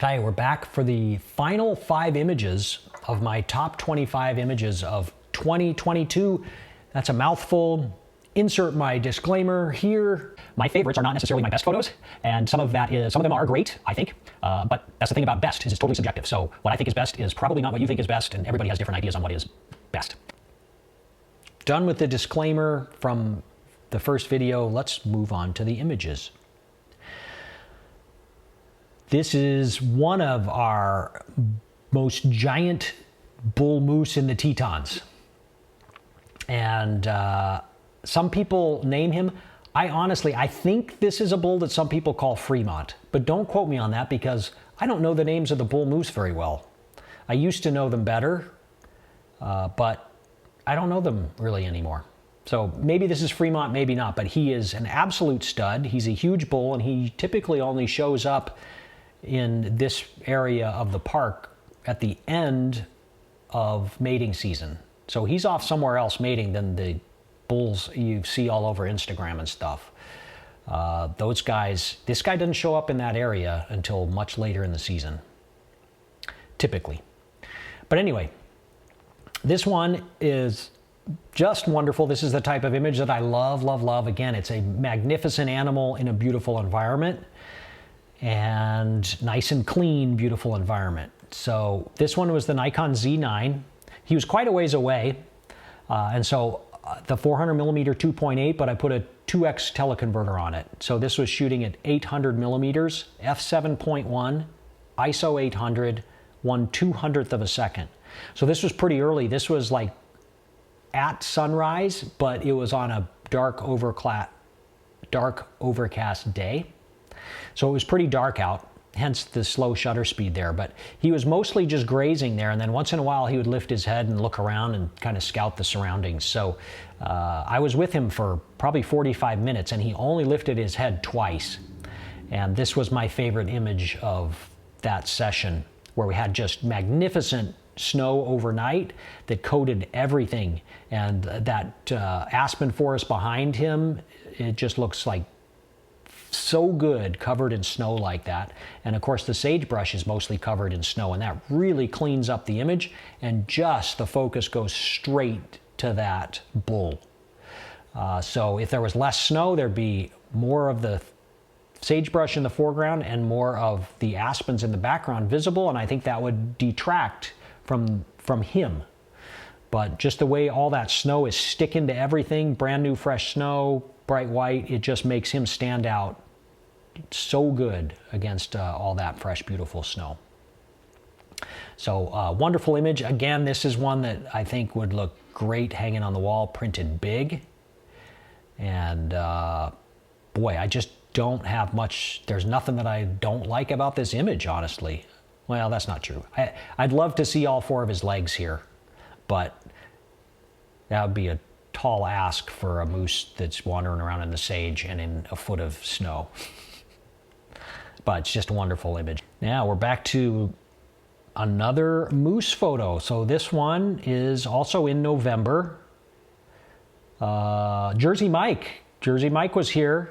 Okay, we're back for the final 5 images of my top 25 images of 2022. That's a mouthful. Insert my disclaimer here. My favorites are not necessarily my best photos, and some of them are great, I think. But that's the thing about best, is it's totally subjective. So what I think is best is probably not what you think is best, and everybody has different ideas on what is best. Done with the disclaimer from the first video, let's move on to the images. This is one of our most giant bull moose in the Tetons. And some people name him. I think this is a bull that some people call Fremont, but don't quote me on that because I don't know the names of the bull moose very well. I used to know them better, but I don't know them really anymore. So maybe this is Fremont, maybe not, but he is an absolute stud. He's a huge bull, and he typically only shows up in this area of the park at the end of mating season. So he's off somewhere else mating than the bulls you see all over Instagram and stuff. Those guys, this guy doesn't show up in that area until much later in the season, typically. But anyway, this one is just wonderful. This is the type of image that I love, love, love. Again, it's a magnificent animal in a beautiful environment, and nice and clean, beautiful environment. So this one was the Nikon Z9. He was quite a ways away, and so the 400 millimeter 2.8, but I put a 2x teleconverter on it. So this was shooting at 800 millimeters, f7.1, ISO 800, 1/200th of a second. So this was pretty early. This was like at sunrise, but it was on a dark overcast day. So it was pretty dark out, hence the slow shutter speed there. But he was mostly just grazing there, and then once in a while he would lift his head and look around and kind of scout the surroundings. So I was with him for probably 45 minutes, and he only lifted his head twice. And this was my favorite image of that session, where we had just magnificent snow overnight that coated everything. And that aspen forest behind him, it just looks like so good covered in snow like that. And of course the sagebrush is mostly covered in snow, and that really cleans up the image, and just the focus goes straight to that bull. So if there was less snow, there'd be more of the sagebrush in the foreground and more of the aspens in the background visible, and I think that would detract from him. But just the way all that snow is sticking to everything, brand new fresh snow, bright white, it just makes him stand out so good against all that fresh, beautiful snow. So wonderful image. Again, this is one that I think would look great hanging on the wall, printed big. And boy, I just don't have much, there's nothing that I don't like about this image, honestly. Well, that's not true. I'd love to see all 4 of his legs here, but that would be a tall ask for a moose that's wandering around in the sage and in a foot of snow. But it's just a wonderful image. Now we're back to another moose photo. So this one is also in November. Jersey Mike. Jersey Mike was here.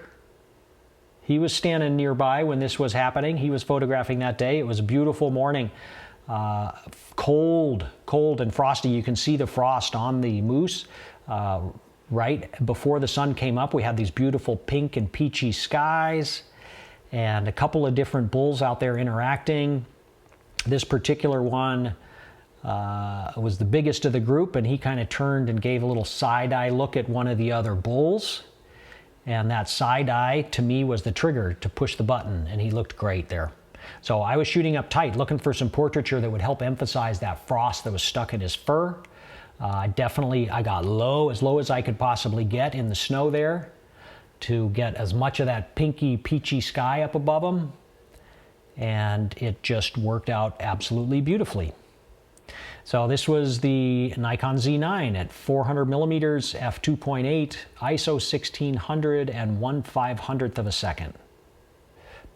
He was standing nearby when this was happening. He was photographing that day. It was a beautiful morning. Cold and frosty. You can see the frost on the moose. Right before the sun came up, we had these beautiful pink and peachy skies, and a couple of different bulls out there interacting. This particular one was the biggest of the group, and he kind of turned and gave a little side-eye look at one of the other bulls. And that side-eye, to me, was the trigger to push the button, and he looked great there. So I was shooting up tight, looking for some portraiture that would help emphasize that frost that was stuck in his fur. I got as low as I could possibly get in the snow there to get as much of that pinky, peachy sky up above him. And it just worked out absolutely beautifully. So this was the Nikon Z9 at 400 millimeters, f2.8, ISO 1600, and 1/500th of a second.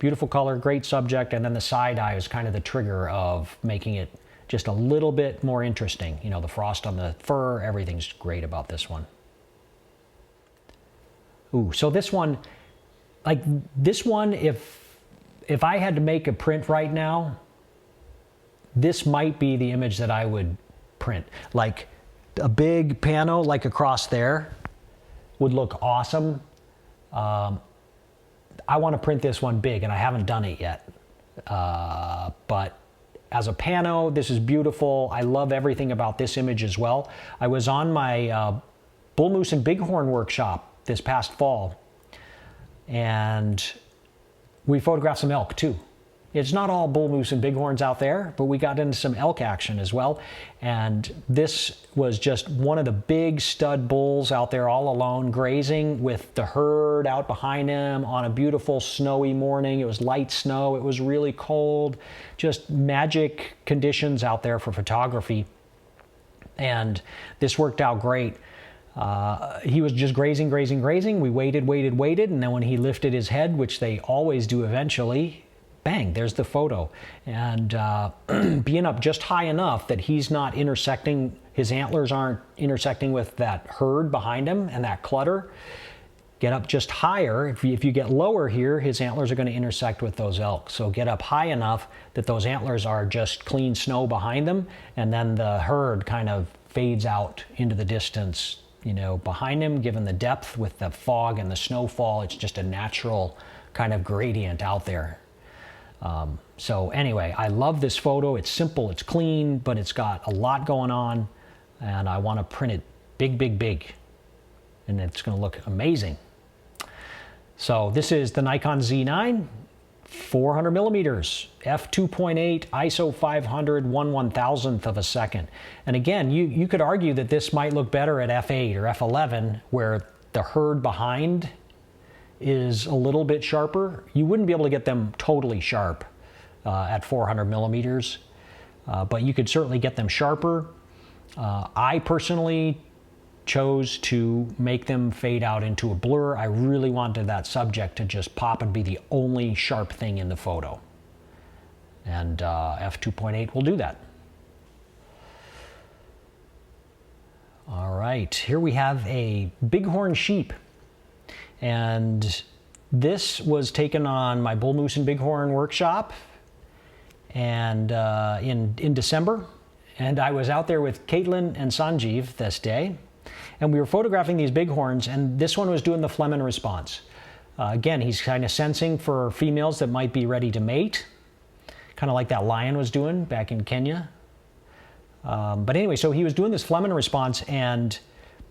Beautiful color, great subject, and then the side eye was kind of the trigger of making it just a little bit more interesting. You know, the frost on the fur, everything's great about this one. Ooh, so this one, if if I had to make a print right now, this might be the image that I would print. Like a big pano like across there would look awesome. I want to print this one big, and I haven't done it yet. But as a pano, this is beautiful. I love everything about this image as well. I was on my bull moose and bighorn workshop this past fall, and we photographed some elk too. It's not all bull moose and bighorns out there, but we got into some elk action as well. And this was just one of the big stud bulls out there all alone, grazing with the herd out behind him on a beautiful snowy morning. It was light snow. It was really cold. Just magic conditions out there for photography. And this worked out great. He was just grazing. We waited. And then when he lifted his head, which they always do eventually, bang, there's the photo. And being up just high enough that he's not intersecting, his antlers aren't intersecting with that herd behind him and that clutter. Get up just higher. If you get lower here, his antlers are going to intersect with those elk. So get up high enough that those antlers are just clean snow behind them, and then the herd kind of fades out into the distance, you know, behind him, given the depth with the fog and the snowfall. It's just a natural kind of gradient out there. So anyway, I love this photo. It's simple, it's clean, but it's got a lot going on, and I want to print it big, and it's going to look amazing. So this is the Nikon Z9, 400 millimeters, f2.8, ISO 500, 1/1000th of a second. And again, you could argue that this might look better at f8 or f11, where the herd behind is a little bit sharper. You wouldn't be able to get them totally sharp at 400 millimeters, but you could certainly get them sharper. I personally chose to make them fade out into a blur. I really wanted that subject to just pop and be the only sharp thing in the photo. And f2.8 will do that. All right, here we have a bighorn sheep. And this was taken on my bull moose and bighorn workshop and in December. And I was out there with Caitlin and Sanjeev this day. And we were photographing these bighorns, and this one was doing the Flehmen response. Again, he's kind of sensing for females that might be ready to mate, kind of like that lion was doing back in Kenya. But anyway, so he was doing this Flehmen response, and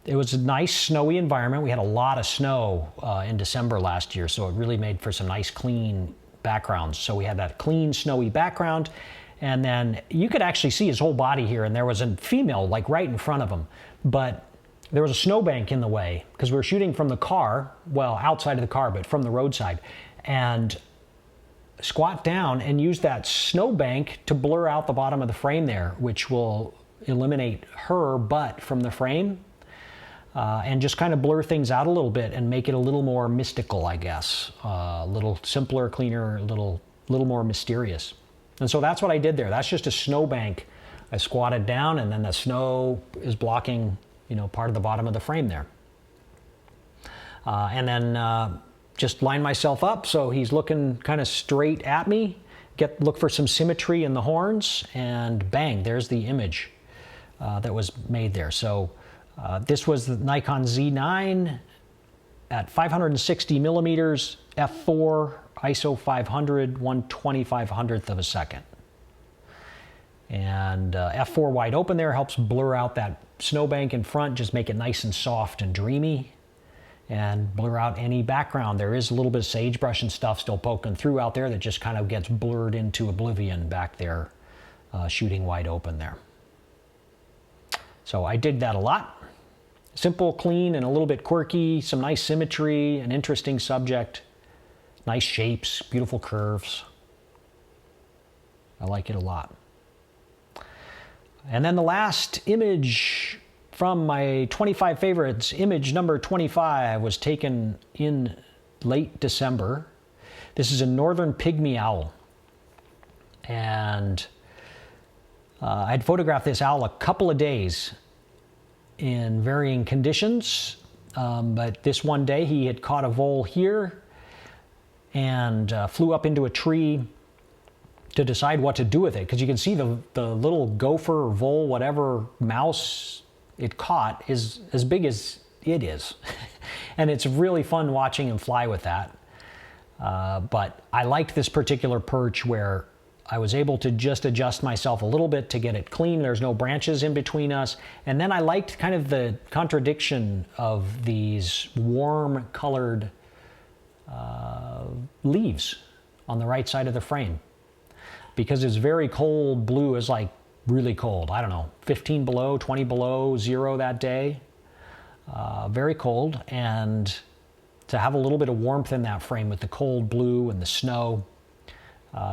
it was a nice snowy environment. We had a lot of snow in December last year, so it really made for some nice clean backgrounds. So we had that clean snowy background, and then you could actually see his whole body here, and there was a female like right in front of him, but there was a snowbank in the way because we were shooting from the car, well, outside of the car, but from the roadside, and squat down and use that snowbank to blur out the bottom of the frame there, which will eliminate her butt from the frame. And just kind of blur things out a little bit and make it a little more mystical, I guess. A little simpler, cleaner, a little more mysterious. And so that's what I did there. That's just a snowbank. I squatted down, and then the snow is blocking, you know, part of the bottom of the frame there. And then just line myself up so he's looking kind of straight at me. Look for some symmetry in the horns, and bang, there's the image that was made there. So this was the Nikon Z9 at 560 millimeters, f4, ISO 500, 1/2500th of a second. And f4 wide open there helps blur out that snowbank in front, just make it nice and soft and dreamy, and blur out any background. There is a little bit of sagebrush and stuff still poking through out there that just kind of gets blurred into oblivion back there, shooting wide open there. So I dig that a lot. Simple, clean, and a little bit quirky, some nice symmetry, an interesting subject, nice shapes, beautiful curves. I like it a lot. And then the last image from my 25 favorites, image number 25, was taken in late December. This is a northern pygmy owl. And I'd photographed this owl a couple of days in varying conditions, but this one day he had caught a vole here, and flew up into a tree to decide what to do with it, because you can see the little gopher or vole, whatever mouse it caught, is as big as it is. And it's really fun watching him fly with that. But I liked this particular perch where I was able to just adjust myself a little bit to get it clean. There's no branches in between us. And then I liked kind of the contradiction of these warm colored leaves on the right side of the frame. Because it's very cold blue, is like really cold. I don't know, 15 below, 20 below, 0 that day. Very cold. And to have a little bit of warmth in that frame with the cold blue and the snow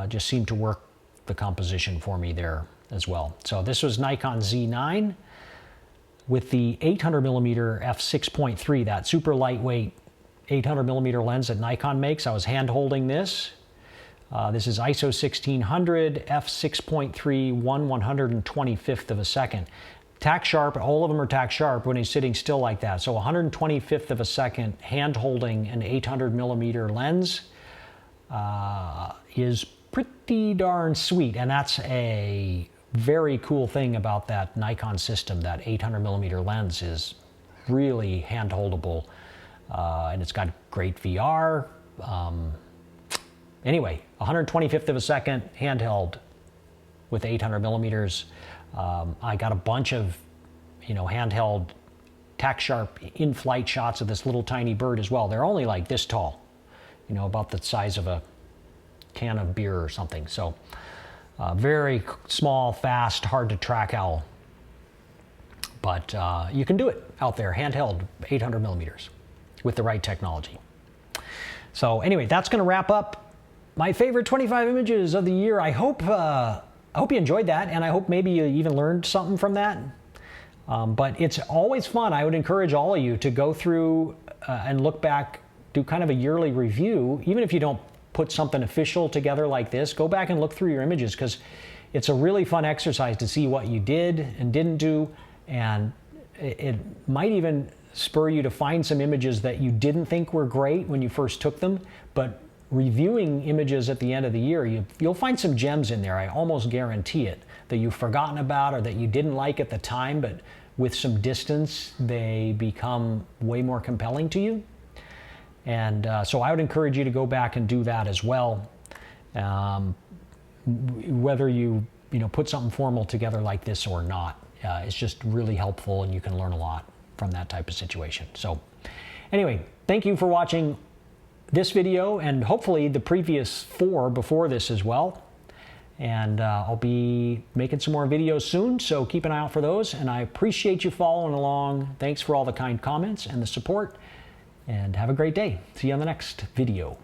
just seemed to work the composition for me there as well. So this was Nikon Z9 with the 800mm f6.3, that super lightweight 800mm lens that Nikon makes. I was hand holding this. This is ISO 1600, f6.3, 1/125th of a second. Tack sharp, all of them are tack sharp when he's sitting still like that. So 125th of a second hand holding an 800mm lens is pretty darn sweet. And that's a very cool thing about that Nikon system. That 800mm lens is really hand holdable, and it's got great VR. Anyway, 125th of a second handheld with 800mm. I got a bunch of, handheld tack sharp in-flight shots of this little tiny bird as well. They're only like this tall, about the size of a can of beer or something. So very small, fast, hard to track owl. But you can do it out there, handheld 800mm with the right technology. So anyway, that's going to wrap up my favorite 25 images of the year. I hope you enjoyed that, and I hope maybe you even learned something from that. But it's always fun. I would encourage all of you to go through and look back, do kind of a yearly review. Even if you don't put something official together like this, go back and look through your images, because it's a really fun exercise to see what you did and didn't do, and it might even spur you to find some images that you didn't think were great when you first took them, but reviewing images at the end of the year, you'll find some gems in there. I almost guarantee it, that you've forgotten about or that you didn't like at the time, but with some distance, they become way more compelling to you. And so I would encourage you to go back and do that as well. Whether you put something formal together like this or not, it's just really helpful, and you can learn a lot from that type of situation. So anyway, thank you for watching this video, and hopefully the previous 4 before this as well. And I'll be making some more videos soon, so keep an eye out for those. And I appreciate you following along. Thanks for all the kind comments and the support, and have a great day. See you on the next video.